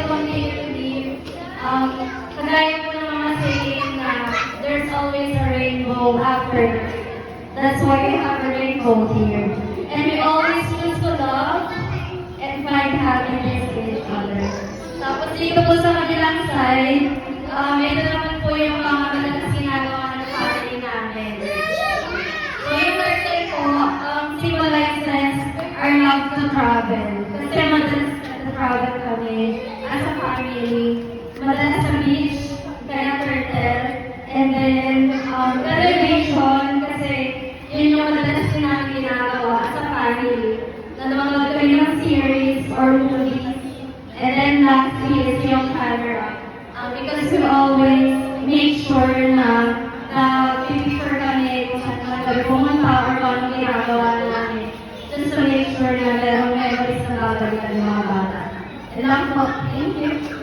continually, kagaya po ng mga saying na there's always a rainbow after. That's why we have a rainbow here. And we always choose to love and find happiness in each other. Tapos dito po sa kabilang side, ito naman po yung mga madalas ginagawa ng family namin. So yung birthday po, symbolizes our love to travel. Kasi madalas na-travel kami as a family. Madalas sa beach, kaya turtle. And then, graduation, kasi yun yung madalas din namin ginagawa as a family. Nanonood kami ng series or movies. And then lastly is yung camera. Because we always make sure na pipicture kami kung saan kami pumunta or kung anong ginagawa namin. Just to make sure na merong memories na gagawin ng mga bata. And lang po, thank you.